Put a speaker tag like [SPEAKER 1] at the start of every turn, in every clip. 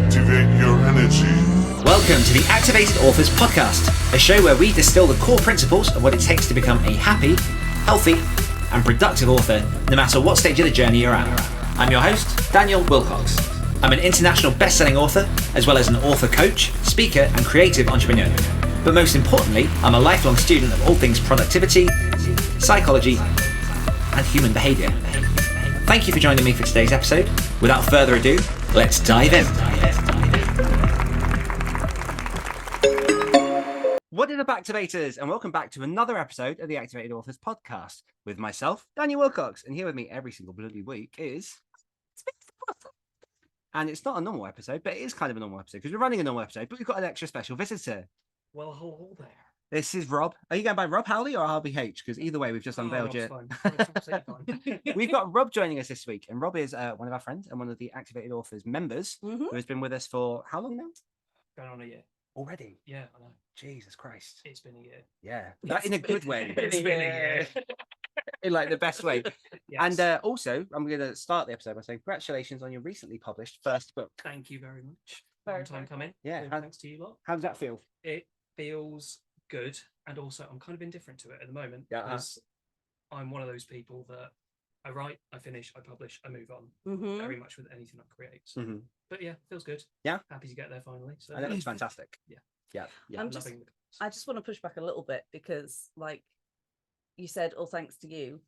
[SPEAKER 1] Activate your energy.
[SPEAKER 2] Welcome to the Activated Authors Podcast, a show where we distill the core principles of what it takes to become a happy, healthy, and productive author, no matter what stage of the journey you're at. I'm your host, Daniel Willcocks. I'm an international best-selling author, as well as an author coach, speaker, and creative entrepreneur. But most importantly, I'm a lifelong student of all things productivity, psychology, and human behaviour. Thank you for joining me for today's episode. Without further ado, let's dive in. What are the Activators? And welcome back to another episode of the Activated Authors Podcast with myself, Daniel Willcocks. And here with me every single bloody week is... And it's not a normal episode, but it is kind of a normal episode because we're running a normal episode, but we've got an extra special visitor.
[SPEAKER 3] Well, hello there.
[SPEAKER 2] This is Rob. Are you going by Rob Howley or RBH? Because either way, we've just unveiled you. We've got Rob joining us this week. And Rob is one of our friends and one of the Activated Authors members who has been with us for how long now?
[SPEAKER 3] Going on a year.
[SPEAKER 2] Already?
[SPEAKER 3] Yeah, I know.
[SPEAKER 2] Jesus Christ.
[SPEAKER 3] It's been a year.
[SPEAKER 2] Yeah. That in a good way.
[SPEAKER 3] It's been a year.
[SPEAKER 2] In like the best way.
[SPEAKER 3] Yes.
[SPEAKER 2] And also, I'm going to start the episode by saying congratulations on your recently published first book.
[SPEAKER 3] Thank you very much.
[SPEAKER 2] Very
[SPEAKER 3] Long time coming.
[SPEAKER 2] Yeah.
[SPEAKER 3] Thanks to you lot.
[SPEAKER 2] How does that feel?
[SPEAKER 3] It feels good. And also, I'm kind of indifferent to it at the moment.
[SPEAKER 2] Yeah.
[SPEAKER 3] Because I'm one of those people that I write, I finish, I publish, I move on. Very much with anything I create. So. But yeah, feels good.
[SPEAKER 2] Yeah.
[SPEAKER 3] Happy to get there finally. So
[SPEAKER 2] I know it's fantastic.
[SPEAKER 3] Yeah.
[SPEAKER 2] Yeah. Yeah.
[SPEAKER 4] I just want to push back a little bit because, like you said, all thanks to you.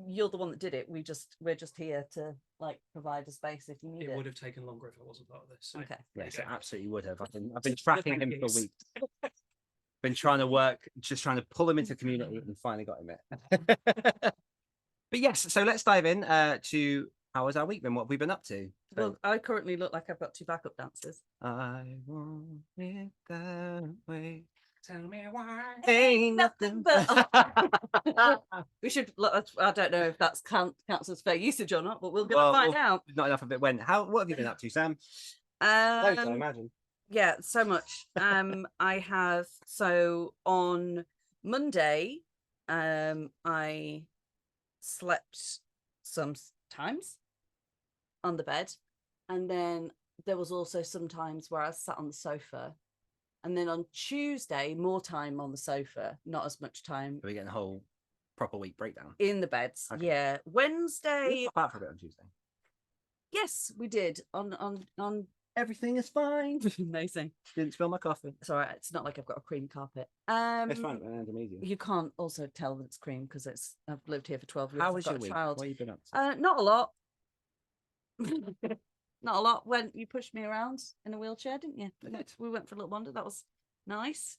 [SPEAKER 4] You're the one that did it. We're just here to like provide a space if you need it.
[SPEAKER 3] It would have taken longer if I wasn't part of this. So.
[SPEAKER 4] Okay.
[SPEAKER 2] Yes, it absolutely would have. I've been tracking him for weeks. Been trying to work, just trying to pull him into the community, and finally got him it. But yes, so let's dive in to how was our week then? What have we been up to?
[SPEAKER 4] Well, I currently look like I've got 2 backup dancers.
[SPEAKER 2] I want it that way.
[SPEAKER 3] Tell me why.
[SPEAKER 2] Ain't nothing but.
[SPEAKER 4] We should. I don't know if that's counts as fair usage or not, but we're gonna find out.
[SPEAKER 2] Not enough of it. What have you been up to, Sam? Loads, I imagine.
[SPEAKER 4] Yeah, so much. I have on Monday, I slept sometimes on the bed, and then there was also some times where I sat on the sofa, and then on Tuesday more time on the sofa, not as much time.
[SPEAKER 2] Are we getting a whole proper week breakdown
[SPEAKER 4] In the beds?
[SPEAKER 2] Okay.
[SPEAKER 4] Yeah. Wednesday.
[SPEAKER 2] Apart from it on Tuesday.
[SPEAKER 4] Yes, we did on.
[SPEAKER 2] Everything is fine.
[SPEAKER 4] Amazing.
[SPEAKER 2] Didn't spill my coffee.
[SPEAKER 4] It's all right. It's not like I've got a cream carpet.
[SPEAKER 2] It's fine. It's amazing.
[SPEAKER 4] You can't also tell that it's cream because I've lived here for 12 years.
[SPEAKER 2] How
[SPEAKER 4] I've
[SPEAKER 2] was
[SPEAKER 4] got
[SPEAKER 2] your
[SPEAKER 4] a
[SPEAKER 2] week?
[SPEAKER 4] child.
[SPEAKER 2] What have you been up to?
[SPEAKER 4] Not a lot. Not a lot. When you pushed me around in a wheelchair, didn't you? We went for a little wander. That was nice.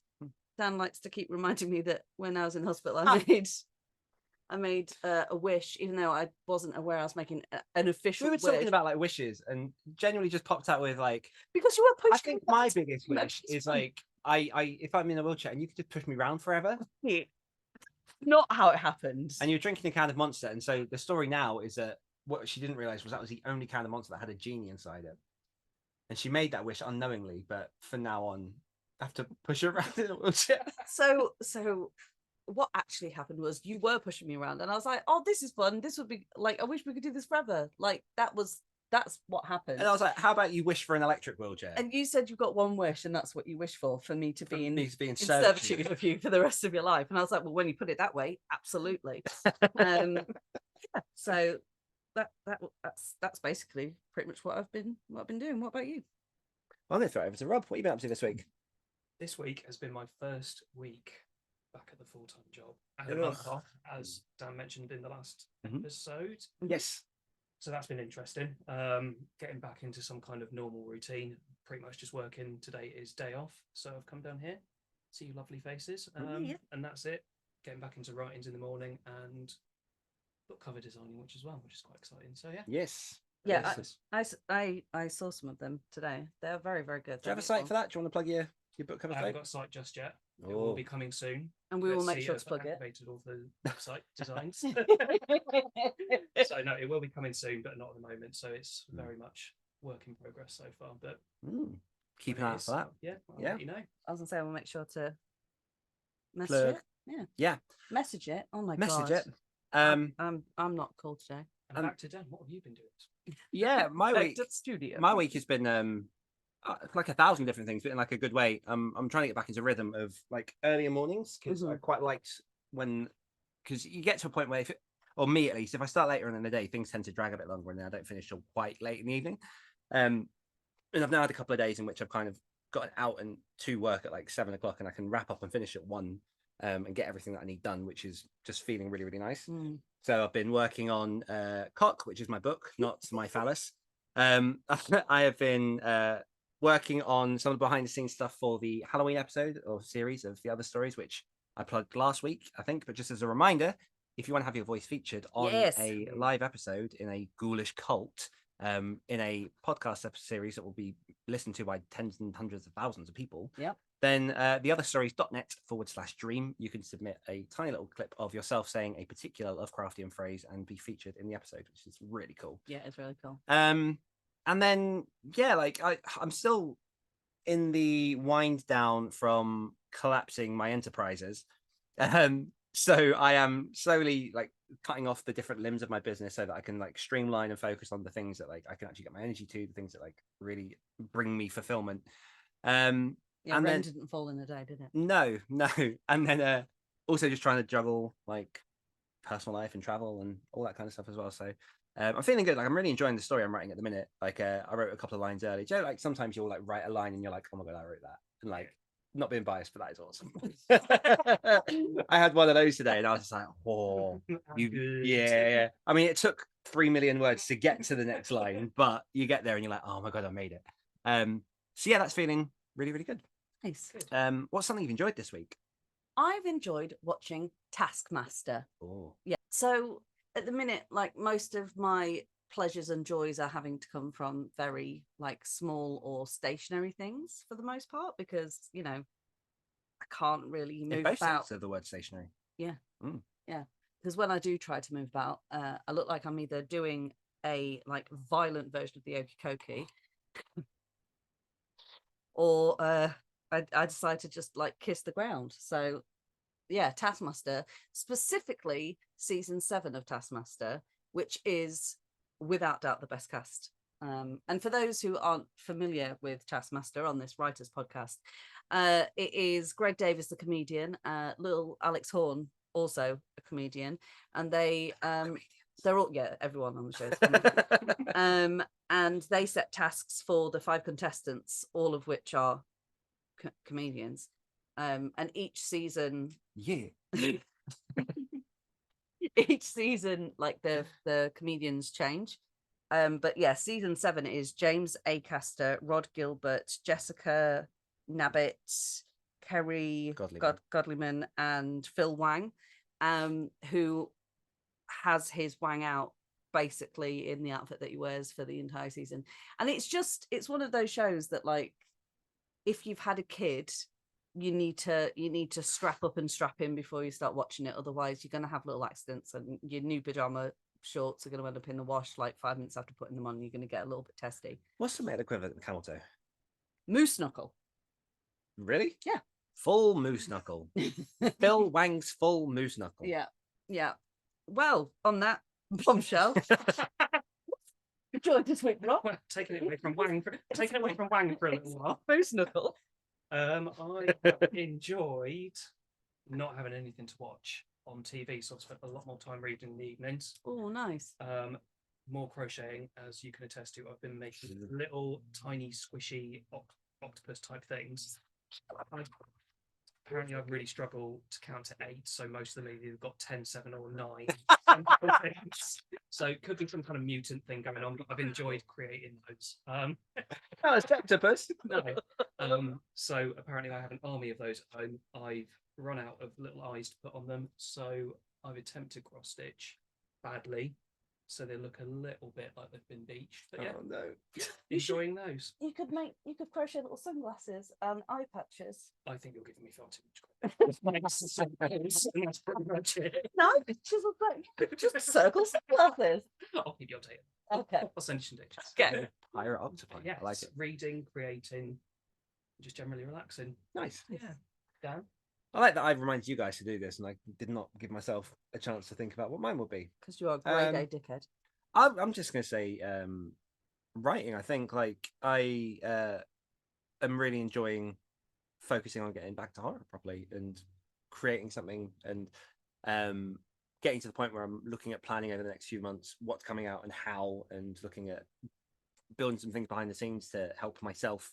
[SPEAKER 4] Dan likes to keep reminding me that when I was in hospital, I made a wish, even though I wasn't aware I was making an official wish.
[SPEAKER 2] We were talking about like wishes, and generally just popped out with like,
[SPEAKER 4] because you were pushing.
[SPEAKER 2] I think my biggest wish is like I if I'm in a wheelchair and you could just push me around forever.
[SPEAKER 4] Not how it happened.
[SPEAKER 2] And you're drinking a can of Monster, and so the story now is that what she didn't realize was that was the only can of Monster that had a genie inside it, and she made that wish unknowingly. But from now on, I have to push her around in a wheelchair.
[SPEAKER 4] So what actually happened was you were pushing me around, and I was like, "Oh, this is fun. This would be like, I wish we could do this forever." Like that's what happened.
[SPEAKER 2] And I was like, "How about you wish for an electric wheelchair?"
[SPEAKER 4] And you said you've got one wish, and that's what you wish for me to be in servitude of you for the rest of your life. And I was like, "Well, when you put it that way, absolutely." So that's basically pretty much what I've been doing. What about you?
[SPEAKER 2] I'm going to throw it over to Rob. What have you been up to this week?
[SPEAKER 3] This week has been my first week back at the full-time job. I had a month off, as Dan mentioned in the last episode.
[SPEAKER 2] Yes.
[SPEAKER 3] So that's been interesting. Getting back into some kind of normal routine. Pretty much just working. Today is day off, so I've come down here, see you lovely faces, and that's it. Getting back into writings in the morning and book cover designing, which is quite exciting. So yeah.
[SPEAKER 2] Yes.
[SPEAKER 4] Yeah, I saw some of them today. They're very, very good.
[SPEAKER 2] Do you have a site for that? Do you want to plug your book cover?
[SPEAKER 3] I haven't got a site just yet. It will be coming soon.
[SPEAKER 4] And we will make sure to plug it.
[SPEAKER 3] Activated all the website designs. So no, it will be coming soon, but not at the moment. So it's very much work in progress so far. But
[SPEAKER 2] keep an eye out for that.
[SPEAKER 3] Yeah, I'll let you know.
[SPEAKER 4] I was gonna say we'll make sure to message it. Yeah. Message it. Oh my god.
[SPEAKER 2] Message it.
[SPEAKER 4] I'm not cool today.
[SPEAKER 3] And back to Dan. What have you been doing?
[SPEAKER 2] Yeah, my week.
[SPEAKER 4] Studio.
[SPEAKER 2] My week has been
[SPEAKER 1] like 1,000 different things, but in like a good way. I'm trying to get back into rhythm of like earlier mornings because I quite liked when, because you get to a point where, or me at least, if I start later in the day, things tend to drag a bit longer and then I don't finish till quite late in the evening. And I've now had a couple of days in which I've kind of gotten out and to work at like 7 o'clock and I can wrap up and finish at 1 and get everything that I need done, which is just feeling really, really nice. So I've been working on Cock, which is my book, not my phallus. I have been working on some of the behind the scenes stuff for the Halloween episode or series of the other stories, which I plugged last week, I think. But just as a reminder, if you want to have your voice featured on a live episode in a ghoulish cult, in a podcast series that will be listened to by tens and hundreds of thousands of people, then theotherstories.net/dream, you can submit a tiny little clip of yourself saying a particular Lovecraftian phrase and be featured in the episode, which is really cool.
[SPEAKER 4] Yeah, it's really cool.
[SPEAKER 1] And then, yeah, like I'm still in the wind down from collapsing my enterprises. So I am slowly like cutting off the different limbs of my business so that I can like streamline and focus on the things that like I can actually get my energy to, the things that like really bring me fulfillment.
[SPEAKER 4] Yeah,
[SPEAKER 1] and
[SPEAKER 4] rain
[SPEAKER 1] then
[SPEAKER 4] didn't fall in a day, did it?
[SPEAKER 1] no. And then also just trying to juggle like personal life and travel and all that kind of stuff as well. So I'm feeling good. Like I'm really enjoying the story I'm writing at the minute. Like I wrote a couple of lines early. You know, like sometimes you'll like write a line and you're like, oh my god, I wrote that. And like not being biased, but that is awesome. I had one of those today and I was just like, oh, yeah. I mean, it took 3 million words to get to the next line, but you get there and you're like, oh my god, I made it. So yeah, that's feeling really, really good.
[SPEAKER 4] Nice.
[SPEAKER 1] What's something you've enjoyed this week?
[SPEAKER 4] I've enjoyed watching Taskmaster.
[SPEAKER 1] Oh.
[SPEAKER 4] Yeah. So at the minute, like most of my pleasures and joys are having to come from very like small or stationary things for the most part, because you know I can't really move
[SPEAKER 1] both
[SPEAKER 4] about.
[SPEAKER 1] senses of the word stationary.
[SPEAKER 4] Yeah. Yeah. Because when I do try to move about, I look like I'm either doing a like violent version of the Okey-Kokey or I decide to just like kiss the ground. So yeah, Taskmaster, specifically season 7 of Taskmaster, which is without doubt the best cast. And for those who aren't familiar with Taskmaster on this writers podcast, it is Greg Davis, the comedian, little Alex Horne, also a comedian, and they're all everyone on the show is a comedian. And they set tasks for the 5 contestants, all of which are comedians. And each season, each season, like the comedians change. But yeah, season 7 is James Acaster, Rod Gilbert, Jessica Knabbit, Kerry Godliman, and Phil Wang, who has his wang out basically in the outfit that he wears for the entire season. And it's one of those shows that like if you've had a kid, you need to strap up and strap in before you start watching it, otherwise you're going to have little accidents and your new pajama shorts are going to end up in the wash like 5 minutes after putting them on. You're going to get a little bit testy.
[SPEAKER 1] What's the male equivalent of camel toe?
[SPEAKER 4] Moose knuckle.
[SPEAKER 1] Really?
[SPEAKER 4] Yeah.
[SPEAKER 1] Full moose knuckle. Phil Wang's full moose knuckle.
[SPEAKER 4] Yeah. Well, on that bombshell. Enjoyed this week, Rob.
[SPEAKER 3] Taking it away from Wang for a little while.
[SPEAKER 4] Moose knuckle.
[SPEAKER 3] I have enjoyed not having anything to watch on TV, so I've spent a lot more time reading in the evenings.
[SPEAKER 4] Oh, nice.
[SPEAKER 3] More crocheting, as you can attest to. I've been making little tiny squishy octopus type things. Apparently I've really struggled to count to 8, so most of them either got 10, 7 or 9. So it could be some kind of mutant thing going on, but I've enjoyed creating those.
[SPEAKER 1] Oh, it's octopus.
[SPEAKER 3] No. So apparently I have an army of those at home. I've run out of little eyes to put on them, so I've attempted cross stitch badly, so they look a little bit like they've been beached. But yeah,
[SPEAKER 1] oh no,
[SPEAKER 3] enjoying those.
[SPEAKER 4] You could crochet little sunglasses and eye patches.
[SPEAKER 3] I think you're giving me far too much credit. That's pretty much it.
[SPEAKER 4] No, chisel just circle sunglasses.
[SPEAKER 3] I'll keep you updated.
[SPEAKER 4] Okay.
[SPEAKER 3] I'll send you some pictures.
[SPEAKER 4] Okay.
[SPEAKER 1] pirate octopi.
[SPEAKER 3] Yeah,
[SPEAKER 1] I like it.
[SPEAKER 3] Reading, creating, just generally relaxing.
[SPEAKER 1] Nice.
[SPEAKER 3] Yeah. Dan?
[SPEAKER 1] I like that I've reminded you guys to do this, and I did not give myself a chance to think about what mine would be.
[SPEAKER 4] Because you're a grade A dickhead.
[SPEAKER 1] I'm just going to say writing. I think like I am really enjoying focusing on getting back to horror properly and creating something, and getting to the point where I'm looking at planning over the next few months what's coming out and how, and looking at building some things behind the scenes to help myself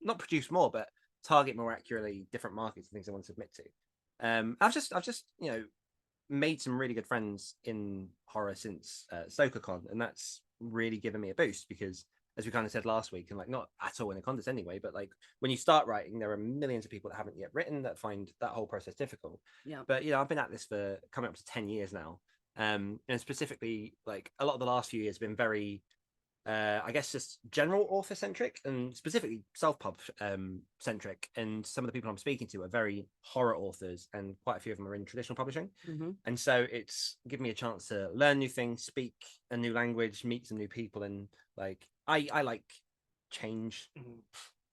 [SPEAKER 1] not produce more, but target more accurately different markets and things I want to submit to. I've just made some really good friends in horror since StokerCon, and that's really given me a boost, because as we kind of said last week, and like not at all in a contest anyway, but like when you start writing, there are millions of people that haven't yet written that find that whole process difficult.
[SPEAKER 4] Yeah.
[SPEAKER 1] But I've been at this for coming up to 10 years now. And specifically, like a lot of the last few years have been very I guess just general author centric, and specifically self-pub centric. And some of the people I'm speaking to are very horror authors, and quite a few of them are in traditional publishing. And so it's given me a chance to learn new things, speak a new language, meet some new people, and like I like change.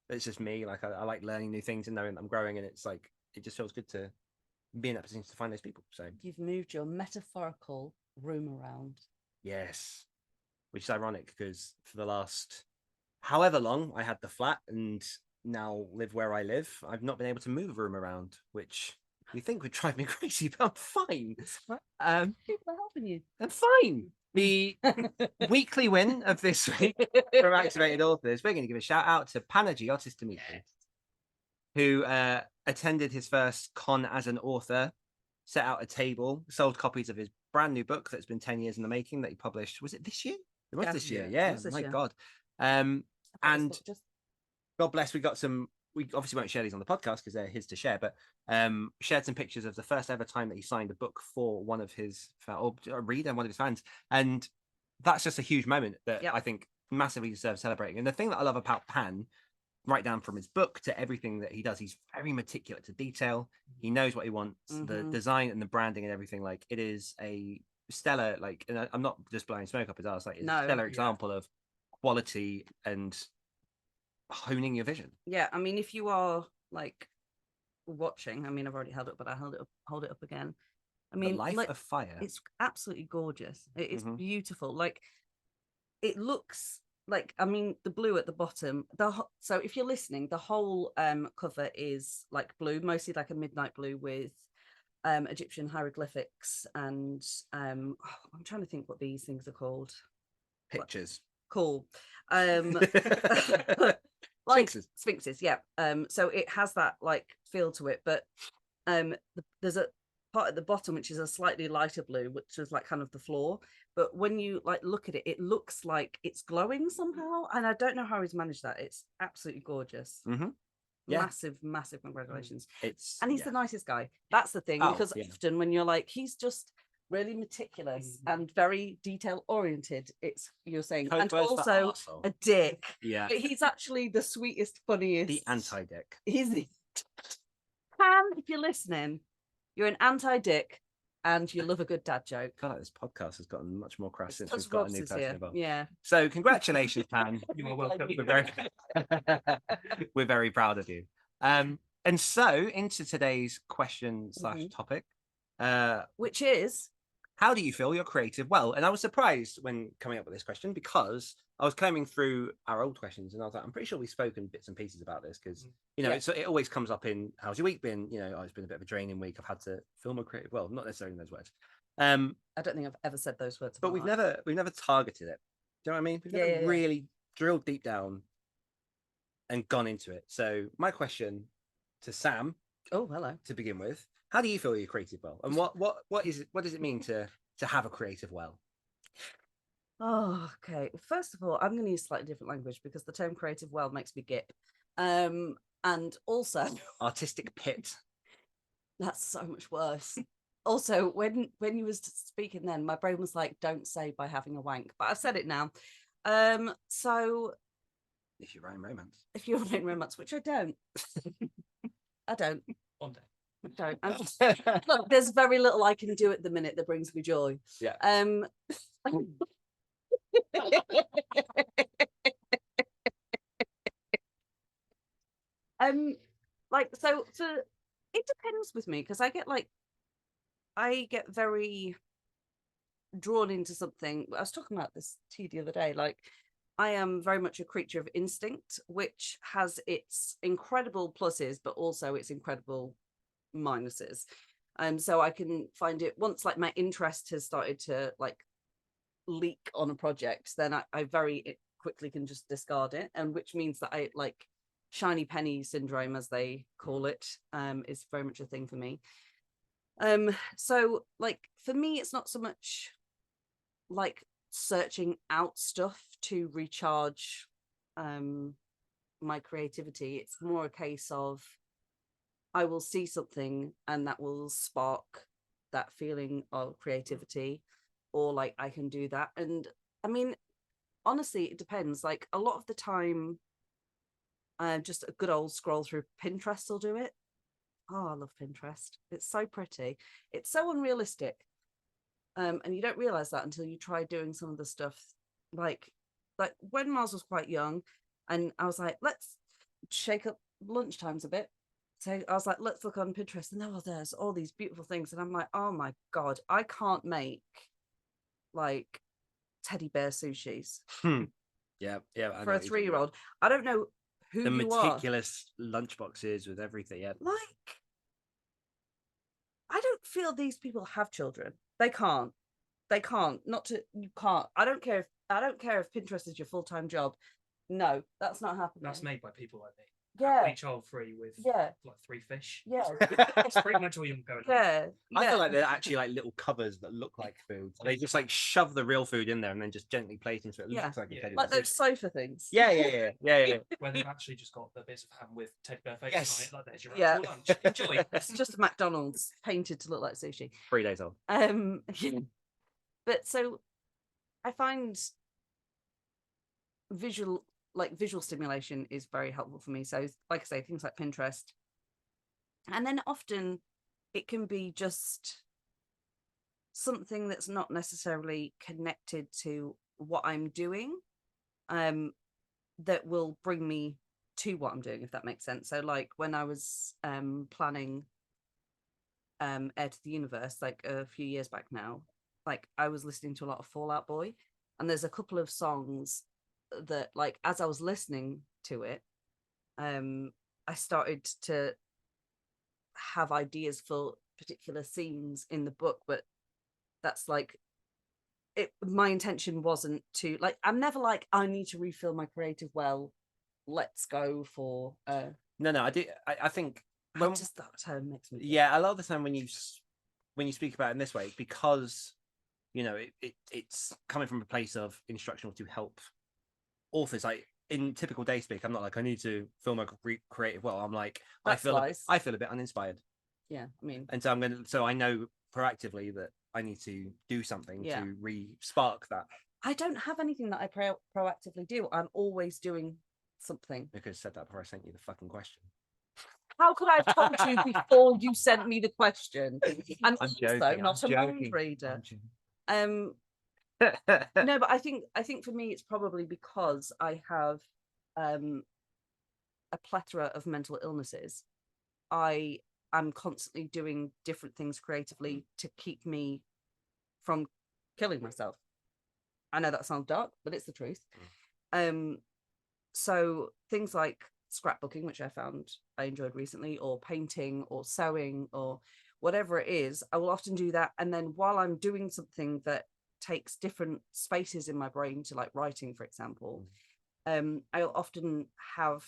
[SPEAKER 1] It's just me. Like I like learning new things and knowing that I'm growing, and it's like it just feels good to be in that position to find those people. So
[SPEAKER 4] you've moved your metaphorical room around.
[SPEAKER 1] Yes. Which is ironic, because for the last however long I had the flat and now live where I live, I've not been able to move a room around, which you think would drive me crazy, but I'm fine.
[SPEAKER 4] People are helping you.
[SPEAKER 1] I'm fine. The weekly win of this week from Activated Authors, we're going to give a shout out to Panagy Dimitri, who attended his first con as an author, set out a table, sold copies of his brand new book that's been 10 years in the making that he published. Was it this year? It was this year. Yeah. My God. And God bless, we got some, we obviously won't share these on the podcast because they're his to share, but shared some pictures of the first ever time that he signed a book for one of his, or a reader, one of his fans. And that's just a huge moment that I think massively deserves celebrating. And the thing that I love about Pan, right down from his book to everything that he does, he's very meticulous to detail. He knows what he wants, the design and the branding and everything. Like, it is a stellar, like, and I'm not just blowing smoke up his ass, like, it's a stellar example of quality and honing your vision.
[SPEAKER 4] Yeah, I mean, if you are like watching, I mean, I've already held it up, but I hold it up again. I mean,
[SPEAKER 1] The Life of Fire.
[SPEAKER 4] It's absolutely gorgeous. It is beautiful. Like, it looks like, I mean, the blue at the bottom, so if you're listening, the whole cover is like blue, mostly like a midnight blue with Egyptian hieroglyphics, and I'm trying to think what these things are called.
[SPEAKER 1] Pictures.
[SPEAKER 4] Cool. Like sphinxes, yeah. So it has that like feel to it, but there's a part at the bottom which is a slightly lighter blue, which is like kind of the floor. But when you like look at it, it looks like it's glowing somehow, and I don't know how he's managed that. It's absolutely gorgeous. Massive congratulations. And he's the nicest guy. That's the thing, because often when you're like, he's just really meticulous and very detail oriented, it's, you're saying, and also a dick.
[SPEAKER 1] Yeah,
[SPEAKER 4] but he's actually the sweetest, funniest,
[SPEAKER 1] the anti-dick.
[SPEAKER 4] He's the Pam, if you're listening, you're an anti-dick and you love a good dad joke.
[SPEAKER 1] I feel like this podcast has gotten much more crass since we've got a new person involved.
[SPEAKER 4] Yeah.
[SPEAKER 1] So congratulations, Pan.
[SPEAKER 3] You're welcome.
[SPEAKER 1] We're very proud of you. And so into today's question / topic,
[SPEAKER 4] which is,
[SPEAKER 1] how do you feel you're creative well? And I was surprised when coming up with this question, because I was combing through our old questions and I was like, I'm pretty sure we've spoken bits and pieces about this, because it always comes up in, how's your week been? It's been a bit of a draining week. I've had to feel more creative. Well, not necessarily in those words.
[SPEAKER 4] I don't think I've ever said those words.
[SPEAKER 1] But we've never targeted it. Do you know what I mean? We've never really drilled deep down and gone into it. So my question to Sam.
[SPEAKER 4] Oh, hello.
[SPEAKER 1] To begin with, how do you feel you're creative well? And what does it mean to have a creative well?
[SPEAKER 4] Oh, okay. First of all, I'm going to use slightly different language because the term creative well makes me gip. And also
[SPEAKER 1] artistic pit. That's
[SPEAKER 4] so much worse. Also, when you was speaking then, my brain was like, don't say by having a wank, but I've said it now. So
[SPEAKER 1] if you're writing romance.
[SPEAKER 4] If you're writing romance, which I don't. I don't.
[SPEAKER 3] One day.
[SPEAKER 4] I don't. Look, there's very little I can do at the minute that brings me joy.
[SPEAKER 1] Yeah.
[SPEAKER 4] So it depends with me, because I get very drawn into something. I was talking about this to you the other day. Like, I am very much a creature of instinct, which has its incredible pluses, but also its incredible minuses. So I can find it once like my interest has started to like leak on a project, then I very quickly can just discard it, and which means that I like shiny penny syndrome, as they call it, is very much a thing for me. So like for me, it's not so much like searching out stuff to recharge my creativity. It's more a case of I will see something and that will spark that feeling of creativity, or like I can do that. And I mean, honestly, it depends. Like a lot of the time, just a good old scroll through Pinterest will do it. Oh, I love Pinterest. It's so pretty. It's so unrealistic. And you don't realize that until you try doing some of the stuff. Like when Mars was quite young, and I was like, let's shake up lunchtimes a bit. So I was like, let's look on Pinterest, and there's all these beautiful things, and I'm like, oh my god, I can't make like teddy bear sushis.
[SPEAKER 1] Yeah, I
[SPEAKER 4] For
[SPEAKER 1] know
[SPEAKER 4] a
[SPEAKER 1] what you're talking
[SPEAKER 4] 3-year-old. I don't know who
[SPEAKER 1] the
[SPEAKER 4] you are.
[SPEAKER 1] meticulous lunchboxes with everything. Yeah,
[SPEAKER 4] Like, I don't feel these people have children. They can't. You can't. I don't care if Pinterest is your full-time job. No, that's not happening.
[SPEAKER 3] That's made by people like me.
[SPEAKER 4] Yeah.
[SPEAKER 3] Happily child-free with like 3 fish.
[SPEAKER 4] Yeah.
[SPEAKER 3] That's pretty much all you're going on.
[SPEAKER 4] Yeah.
[SPEAKER 1] I feel like they're actually like little covers that look like food. They just like shove the real food in there and then just gently plate into it. It looks like a teddy
[SPEAKER 4] like
[SPEAKER 1] bear.
[SPEAKER 4] those sofa things.
[SPEAKER 1] Yeah.
[SPEAKER 3] Where they've actually just got the bits of ham with teddy bear face
[SPEAKER 1] Yes.
[SPEAKER 3] on it. Like there's your actual lunch. Enjoy.
[SPEAKER 4] It's just a McDonald's painted to look like sushi.
[SPEAKER 1] 3 days old.
[SPEAKER 4] But so I find visual stimulation is very helpful for me. So like I say, things like Pinterest, and then often it can be just something that's not necessarily connected to what I'm doing, that will bring me to what I'm doing, if that makes sense. So like when I was planning Air to the Universe, like a few years back now, like I was listening to a lot of Fall Out Boy, and there's a couple of songs that like as I was listening to it, I started to have ideas for particular scenes in the book, but that's like it. My intention wasn't to like, I'm never like, I need to refill my creative well, let's go for
[SPEAKER 1] No, I do. I think when,
[SPEAKER 4] just that term makes me think.
[SPEAKER 1] Yeah, a lot of the time when you speak about it in this way, because you know it's coming from a place of instructional to help authors. Like in typical day speak, I'm not like I need to fill my creative well. I'm like I feel a bit uninspired.
[SPEAKER 4] Yeah, I mean,
[SPEAKER 1] and so I know proactively that I need to do something to re-spark that.
[SPEAKER 4] I don't have anything that I proactively do. I'm always doing something.
[SPEAKER 1] You could have said that before I sent you the fucking question.
[SPEAKER 4] How could I have told you before you sent me the question? I'm
[SPEAKER 1] joking,
[SPEAKER 4] also not a mind reader. No, but I think for me it's probably because I have a plethora of mental illnesses. I'm constantly doing different things creatively to keep me from killing myself. I know that sounds dark, but it's the truth. So things like scrapbooking, which I found I enjoyed recently, or painting or sewing or whatever it is, I will often do that. And then while I'm doing something that takes different spaces in my brain, to like writing, for example, I'll often have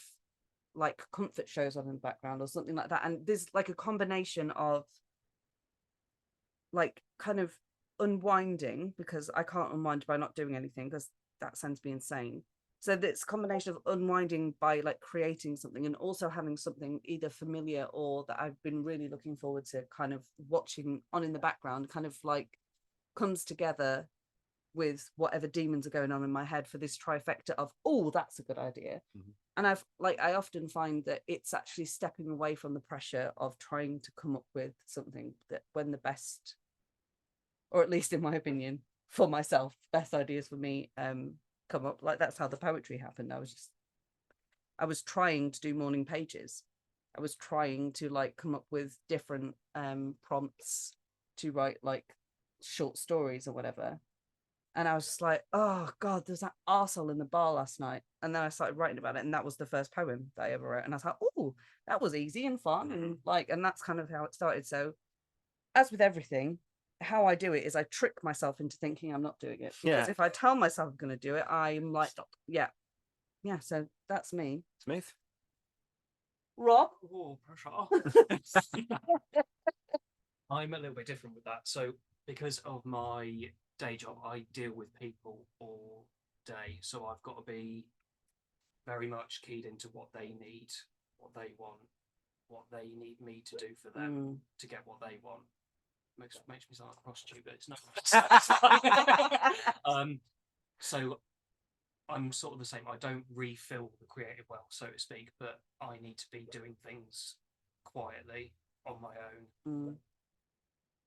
[SPEAKER 4] like comfort shows on in the background or something like that. And there's like a combination of like kind of unwinding, because I can't unwind by not doing anything, because that sends me insane. So this combination of unwinding by like creating something, and also having something either familiar or that I've been really looking forward to kind of watching on in the background, kind of like comes together with whatever demons are going on in my head for this trifecta of, oh, that's a good idea. And I often find that it's actually stepping away from the pressure of trying to come up with something that, when the best, or at least in my opinion, for myself, best ideas for me come up. Like that's how the poetry happened. I was trying to do morning pages. I was trying to like come up with different prompts to write like short stories or whatever. And I was just like, oh God, there's that arsehole in the bar last night. And then I started writing about it. And that was the first poem that I ever wrote. And I was like, oh, that was easy and fun. And and that's kind of how it started. So as with everything, how I do it is I trick myself into thinking I'm not doing it. Because if I tell myself I'm going to do it, I'm like, stop. Yeah. Yeah. So that's me.
[SPEAKER 1] Smooth.
[SPEAKER 4] Rob?
[SPEAKER 3] Oh, pressure. I'm a little bit different with that. So because of my day job, I deal with people all day. So I've got to be very much keyed into what they need, what they want, what they need me to do for them to get what they want. Makes me sound like a prostitute, but it's not. So I'm sort of the same. I don't refill the creative well, so to speak, but I need to be doing things quietly on my own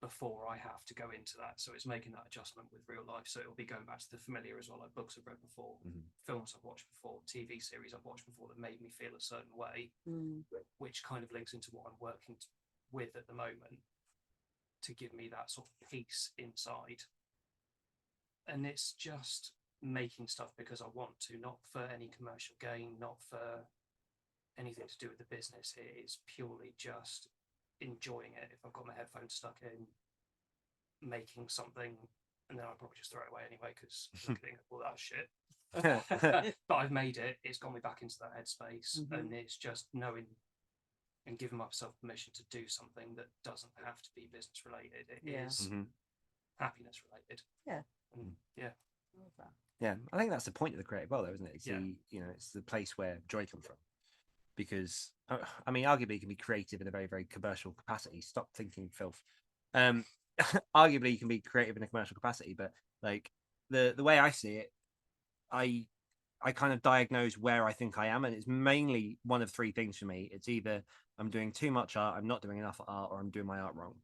[SPEAKER 3] before I have to go into that. So it's making that adjustment with real life. So it'll be going back to the familiar as well, like books I've read before, films I've watched before, TV series I've watched before that made me feel a certain way, which kind of links into what I'm working with at the moment to give me that sort of peace inside. And it's just making stuff because I want to, not for any commercial gain, not for anything to do with the business. It is purely just enjoying it. If I've got my headphones stuck in, making something, and then I'll probably just throw it away anyway because I'm thinking, well, that's shit. But I've made it. It's got me back into that headspace, and it's just knowing and giving myself permission to do something that doesn't have to be business related. It is happiness related.
[SPEAKER 4] Yeah.
[SPEAKER 3] Yeah.
[SPEAKER 1] Yeah, I think that's the point of the creative world, though, isn't it? It's it's the place where joy comes from. Because I mean, arguably, you can be creative in a very, very commercial capacity. Stop thinking filth. Arguably, you can be creative in a commercial capacity, but like the way I see it, I kind of diagnose where I think I am, and it's mainly one of three things for me. It's either I'm doing too much art, I'm not doing enough art, or I'm doing my art wrong.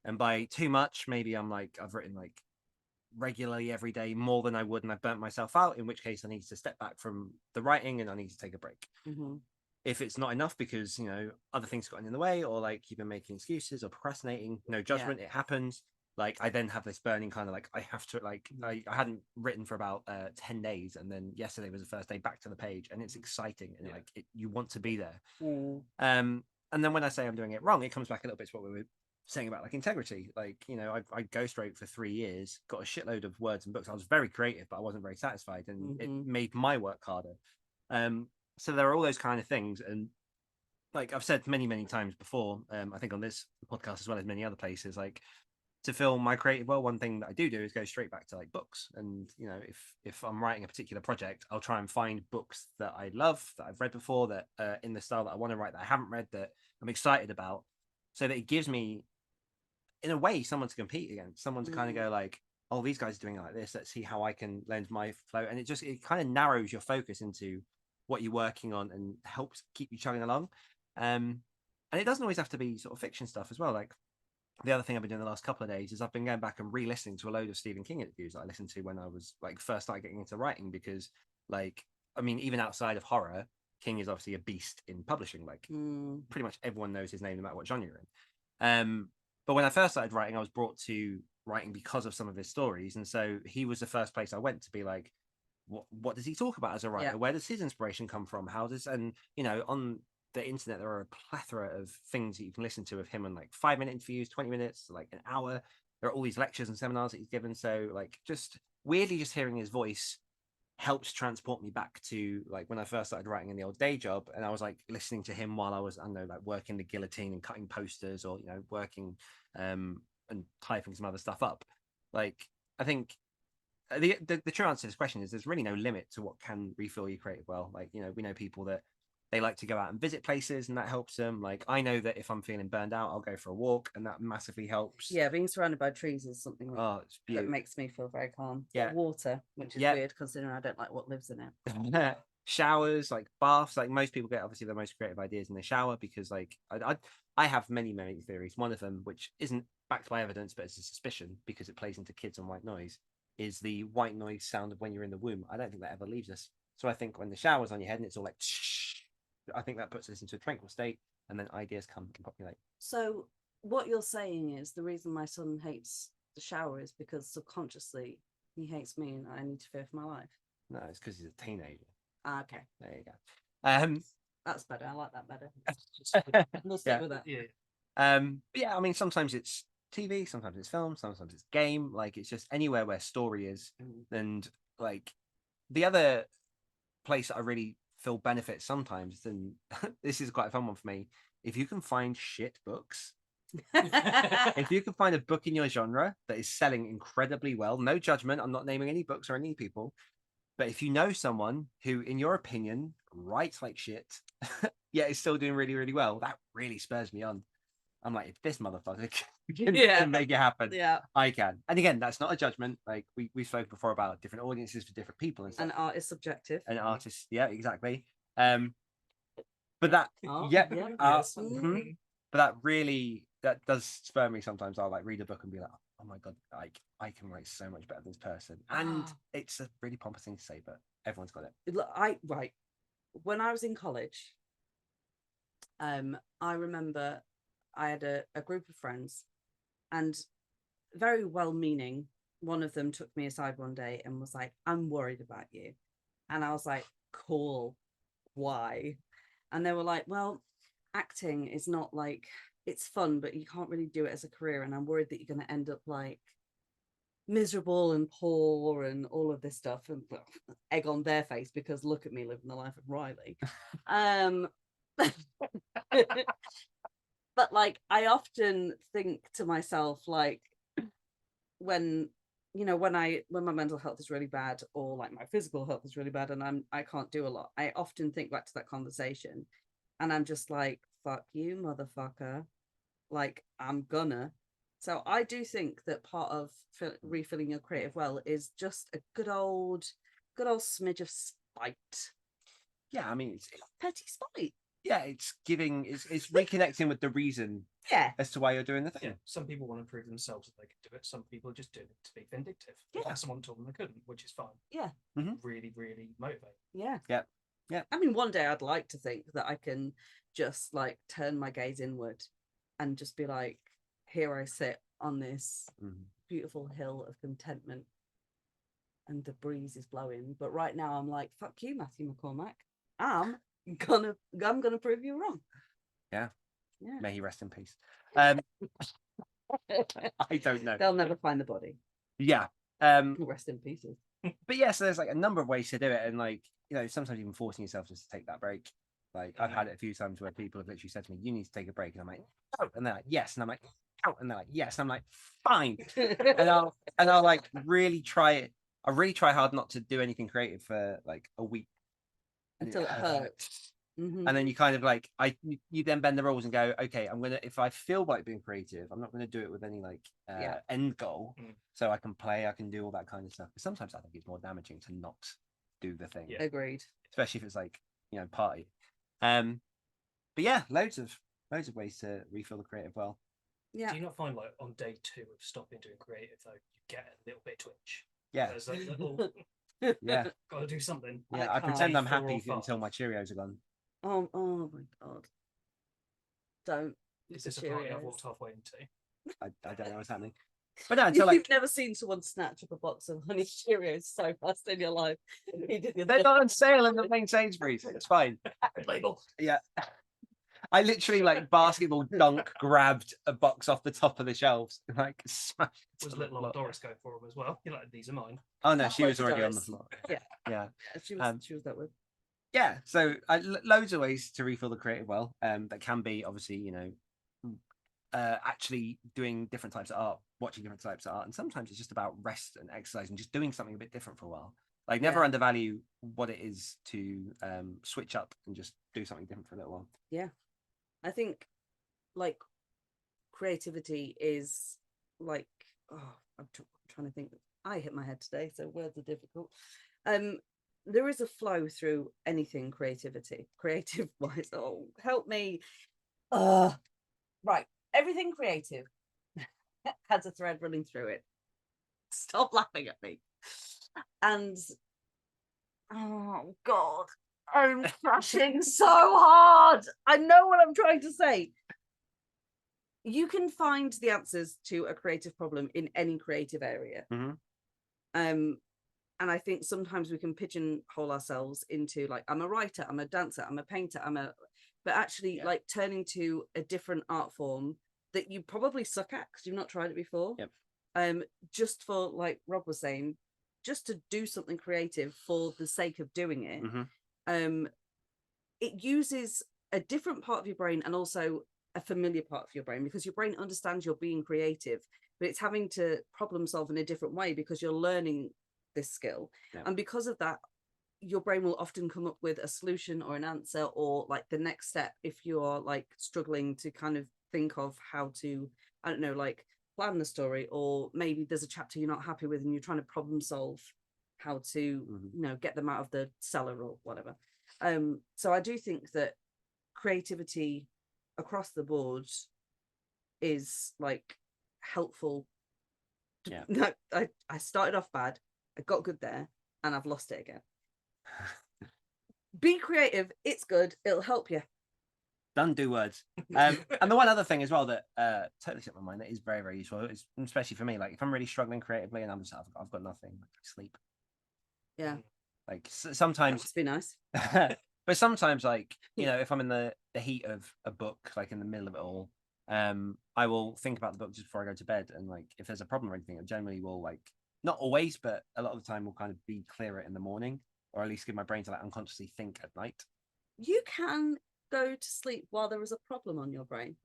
[SPEAKER 1] And by too much, maybe I'm like I've written like regularly every day more than I would, and I've burnt myself out, in which case I need to step back from the writing and I need to take a break. If it's not enough because other things got in the way, or like you've been making excuses or procrastinating, no judgment, it happens. Like I then have this burning kind of like I have to like I hadn't written for about 10 days, and then yesterday was the first day back to the page, and it's exciting and you want to be there. And then when I say I'm doing it wrong, it comes back a little bit to what we were saying about like integrity. Like I ghostwrote for 3 years, got a shitload of words and books. I was very creative, but I wasn't very satisfied, and it made my work harder. So there are all those kind of things, and like I've said many times before, I think on this podcast as well as many other places, like to fill my creative well, one thing that I do is go straight back to like books. And if I'm writing a particular project, I'll try and find books that I love, that I've read before, that in the style that I want to write, that I haven't read, that I'm excited about, so that it gives me in a way someone to compete against, someone to kind of go like, oh, these guys are doing it like this, let's see how I can lend my flow. And it kind of narrows your focus into what you're working on and helps keep you chugging along. And it doesn't always have to be sort of fiction stuff as well. Like the other thing I've been doing the last couple of days is I've been going back and re-listening to a load of Stephen King interviews that I listened to when I was like first started getting into writing, because like I mean, even outside of horror, King is obviously a beast in publishing. Like pretty much everyone knows his name no matter what genre you're in. But when I first started writing, I was brought to writing because of some of his stories, and so he was the first place I went to be like, what does he talk about as a writer? Where does his inspiration come from? How does, and on the internet there are a plethora of things that you can listen to of him, and like 5-minute interviews, 20 minutes, like an hour. There are all these lectures and seminars that he's given. So like just weirdly just hearing his voice helps transport me back to like when I first started writing in the old day job, and I was like listening to him while I was, I don't know, like working the guillotine and cutting posters, or working and typing some other stuff up. Like I think the true answer to this question is there's really no limit to what can refill your creative well. Like we know people that they like to go out and visit places, and that helps them. Like I know that if I'm feeling burned out, I'll go for a walk, and that massively helps.
[SPEAKER 4] Yeah, being surrounded by trees is something that makes me feel very calm.
[SPEAKER 1] Yeah,
[SPEAKER 4] water, which is weird considering I don't like what lives in it.
[SPEAKER 1] Showers, like baths. Like most people get obviously the most creative ideas in the shower, because like I have many theories. One of them, which isn't backed by evidence but it's a suspicion because it plays into kids and white noise, is the white noise sound of when you're in the womb. I don't think that ever leaves us. So I think when the shower's on your head and it's all like shh, I think that puts us into a tranquil state, and then ideas come and populate.
[SPEAKER 4] So what you're saying is the reason my son hates the shower is because subconsciously He hates me, and I need to fear for my life.
[SPEAKER 1] No, it's because he's a teenager.
[SPEAKER 4] Okay,
[SPEAKER 1] There you go.
[SPEAKER 4] that's better. I like that better. We'll stick
[SPEAKER 1] Yeah.
[SPEAKER 4] with that.
[SPEAKER 3] Yeah.
[SPEAKER 1] But yeah, I mean, sometimes it's TV, sometimes it's film, sometimes it's game. Like, it's just anywhere where story is. And like the other place that I really feel benefit sometimes, and this is quite a fun one for me. If you can find shit books, if you can find a book in your genre that is selling incredibly well, no judgment, I'm not naming any books or any people, but if you know someone who, in your opinion, writes like shit, yet is still doing really, really well, that really spurs me on. I'm like, if this motherfucker can make it happen,
[SPEAKER 4] Yeah.
[SPEAKER 1] I can. And again, that's not a judgment. Like we spoke before about different audiences for different people and stuff.
[SPEAKER 4] And art is subjective.
[SPEAKER 1] And artists, yeah, exactly. But that,
[SPEAKER 4] Art,
[SPEAKER 1] yeah,
[SPEAKER 4] yeah.
[SPEAKER 3] Yes.
[SPEAKER 1] but that really, that does spur me sometimes. I'll like read a book and be like, oh my God, like I can write so much better than this person. And it's a really pompous thing to say, but everyone's got it.
[SPEAKER 4] Look, when I was in college, I remember I had a group of friends, and very well-meaning, one of them took me aside one day and was like, I'm worried about you. And I was like, cool, why? And they were like, well, acting is not like, it's fun, but you can't really do it as a career, and I'm worried that you're going to end up like miserable and poor and all of this stuff, and egg on their face, because look at me living the life of Riley. But like, I often think to myself, like, when my mental health is really bad, or like my physical health is really bad, and I can't do a lot, I often think back to that conversation, and I'm just like, fuck you, motherfucker, like, I'm gonna. So I do think that part of refilling your creative well is just a good old smidge of spite.
[SPEAKER 1] Yeah, I mean, it's
[SPEAKER 4] Petty spite.
[SPEAKER 1] Yeah, it's reconnecting with the reason as to why you're doing the thing.
[SPEAKER 3] Yeah, some people want to prove themselves that they can do it. Some people are just doing it to be vindictive.
[SPEAKER 4] Yeah.
[SPEAKER 3] Someone told them they couldn't, which is fine.
[SPEAKER 4] Yeah.
[SPEAKER 3] Really, really motivating.
[SPEAKER 4] Yeah.
[SPEAKER 1] Yeah.
[SPEAKER 4] I mean, one day I'd like to think that I can just like turn my gaze inward and just be like, here I sit on this beautiful hill of contentment, and the breeze is blowing. But right now I'm like, fuck you, Matthew McCormack. I'm gonna prove you wrong.
[SPEAKER 1] Yeah.
[SPEAKER 4] Yeah.
[SPEAKER 1] May he rest in peace. I don't know.
[SPEAKER 4] They'll never find the body.
[SPEAKER 1] Yeah.
[SPEAKER 4] Rest in pieces.
[SPEAKER 1] But yeah, so there's like a number of ways to do it, and like, you know, sometimes even forcing yourself just to take that break. Like, I've had it a few times where people have literally said to me, you need to take a break, and I'm like, oh, and they're like, yes, and I'm like, oh, and they're like, yes, and I'm like, fine. and I'll like really try it. I really try hard not to do anything creative for like a week
[SPEAKER 4] until it hurts.
[SPEAKER 1] And then you kind of like, you then bend the rules and go, okay, if I feel like being creative, I'm not gonna do it with any like end goal. So I can play, I can do all that kind of stuff. But sometimes I think it's more damaging to not do the thing.
[SPEAKER 4] Yeah. Agreed.
[SPEAKER 1] Especially if it's like, you know, party. But yeah, loads of ways to refill the creative well.
[SPEAKER 4] Yeah.
[SPEAKER 3] Do you not find like on day 2 of stopping doing creative though, you get a little bit twitch?
[SPEAKER 1] Yeah.
[SPEAKER 3] There's a little
[SPEAKER 1] yeah.
[SPEAKER 3] Gotta do something.
[SPEAKER 1] Yeah, I pretend I'm happy until my Cheerios are gone.
[SPEAKER 4] Oh my God. Don't.
[SPEAKER 3] Is this a party I've walked halfway into?
[SPEAKER 1] I don't know what's happening. But no, until
[SPEAKER 4] You've never seen someone snatch up a box of honey Cheerios so fast in your life.
[SPEAKER 1] They're not on sale in the main Sainsbury's. It's fine.
[SPEAKER 3] Label.
[SPEAKER 1] Yeah. I literally like basketball dunk grabbed a box off the top of the shelves and like smashed.
[SPEAKER 3] Was little old Doris going for them as well? You're like, these are mine.
[SPEAKER 1] Oh no, she was already on the floor.
[SPEAKER 4] Yeah. She was that way.
[SPEAKER 1] Yeah, so loads of ways to refill the creative well. That can be obviously, you know, actually doing different types of art, watching different types of art, and sometimes it's just about rest and exercise and just doing something a bit different for a while. Like, never undervalue what it is to switch up and just do something different for a little while.
[SPEAKER 4] Yeah, I think like creativity is like, I'm trying to think. I hit my head today, so words are difficult. There is a flow through anything creative wise. Oh, help me. Right. Everything creative has a thread running through it. Stop laughing at me. And oh God, I'm crashing so hard. I know what I'm trying to say. You can find the answers to a creative problem in any creative area. And I think sometimes we can pigeonhole ourselves into like, I'm a writer, I'm a dancer, I'm a painter, but actually like turning to a different art form that you probably suck at because you've not tried it before. Just for, like Rob was saying, just to do something creative for the sake of doing it. It uses a different part of your brain and also a familiar part of your brain, because your brain understands you're being creative, but it's having to problem solve in a different way because you're learning this skill. And because of that, your brain will often come up with a solution or an answer or like the next step if you're like struggling to kind of think of how to, I don't know, like plan the story, or maybe there's a chapter you're not happy with and you're trying to problem solve how to you know, get them out of the cellar or whatever. So I do think that creativity across the board is like helpful. I started off bad, I got good there, and I've lost it again. Be creative, it's good, it'll help you.
[SPEAKER 1] Done, do words. And the one other thing as well that totally slipped my mind that is very, very useful, is especially for me, like if I'm really struggling creatively and I've got nothing, like sleep. Like sometimes
[SPEAKER 4] That must be nice.
[SPEAKER 1] but sometimes, like, you know, if I'm in the heat of a book, like in the middle of it all, I will think about the book just before I go to bed, and like if there's a problem or anything, I generally will, like, not always, but a lot of the time will kind of be clearer in the morning, or at least give my brain to like unconsciously think at night.
[SPEAKER 4] You can go to sleep while there is a problem on your brain.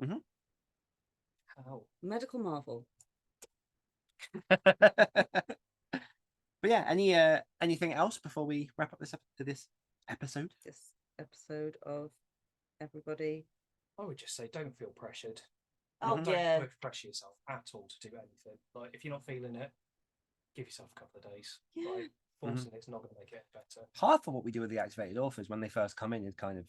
[SPEAKER 3] How?
[SPEAKER 4] Medical marvel.
[SPEAKER 1] But yeah, anything else before we wrap up this episode?
[SPEAKER 4] This episode of everybody.
[SPEAKER 3] I would just say, don't feel pressured.
[SPEAKER 4] Oh,
[SPEAKER 3] Don't pressure yourself at all to do anything. Like, if you're not feeling it, give yourself a couple of days. Like, forcing it's not going to make it better.
[SPEAKER 1] Half of what we do with the activated authors when they first come in is kind of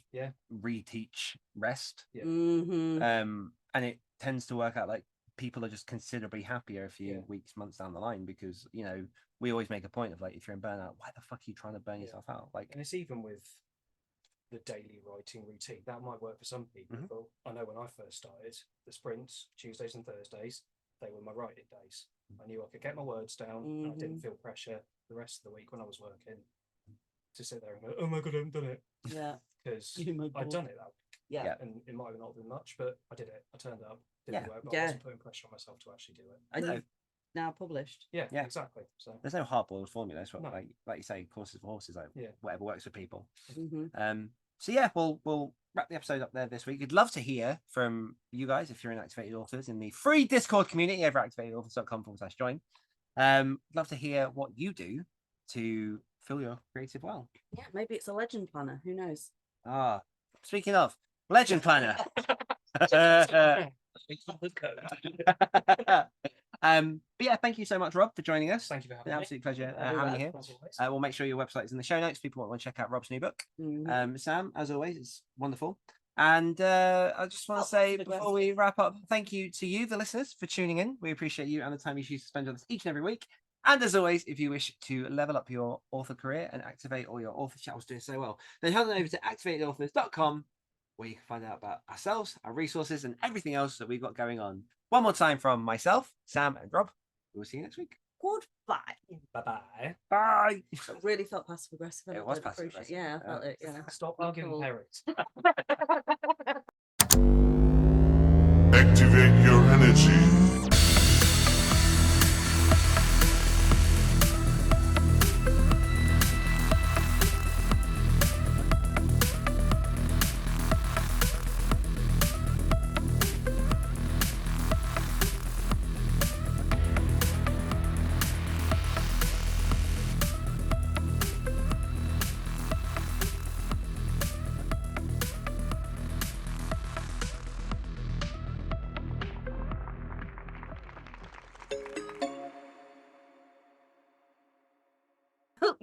[SPEAKER 1] reteach rest. And it tends to work out like people are just considerably happier a few weeks, months down the line, because, you know, we always make a point of like, if you're in burnout, why the fuck are you trying to burn yourself out? Like,
[SPEAKER 3] and it's even with the daily writing routine that might work for some people. I know when I first started, the sprints, Tuesdays and Thursdays, they were my writing days. I knew I could get my words down, and I didn't feel pressure the rest of the week when I was working to sit there and go, oh my god, I haven't done it. Because I'd done it that week. And it might have not been much, but I did it. I turned up, did the work, but I wasn't putting pressure on myself to actually do it.
[SPEAKER 4] And you've now published.
[SPEAKER 3] Yeah, exactly. So
[SPEAKER 1] there's no hard-boiled formula. That's what, like you say, courses for horses, like whatever works for people. So yeah, we'll wrap the episode up there this week. We'd love to hear from you guys if you're in Activated Authors in the free Discord community over at activatedauthors.com/join. Love to hear what you do to fill your creative well.
[SPEAKER 4] Yeah, maybe it's a legend planner. Who knows?
[SPEAKER 1] Speaking of legend planner. But yeah, thank you so much, Rob, for joining us.
[SPEAKER 3] Thank you for having
[SPEAKER 1] me. An absolute pleasure having you here. We'll make sure your website is in the show notes if people want to check out Rob's new book. Sam, as always, it's wonderful. And I just want to say before we wrap up, thank you to you, the listeners, for tuning in. We appreciate you and the time you choose to spend with us each and every week. And as always, if you wish to level up your author career and activate all your author channels doing so well, then head on over to activatedauthors.com, where you can find out about ourselves, our resources, and everything else that we've got going on. One more time from myself, Sam, and Rob. We'll see you next week.
[SPEAKER 4] Goodbye.
[SPEAKER 3] Bye-bye.
[SPEAKER 1] Bye.
[SPEAKER 4] It really felt passive aggressive.
[SPEAKER 1] It was passive aggressive.
[SPEAKER 4] Yeah, I felt it. Yeah.
[SPEAKER 3] Stop arguing parents.
[SPEAKER 5] Activate your energy.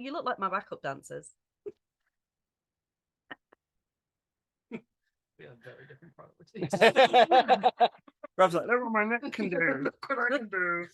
[SPEAKER 4] You look like my backup dancers.
[SPEAKER 3] We have very different priorities.
[SPEAKER 1] Rob's like, look what my neck can do. Look what I can do.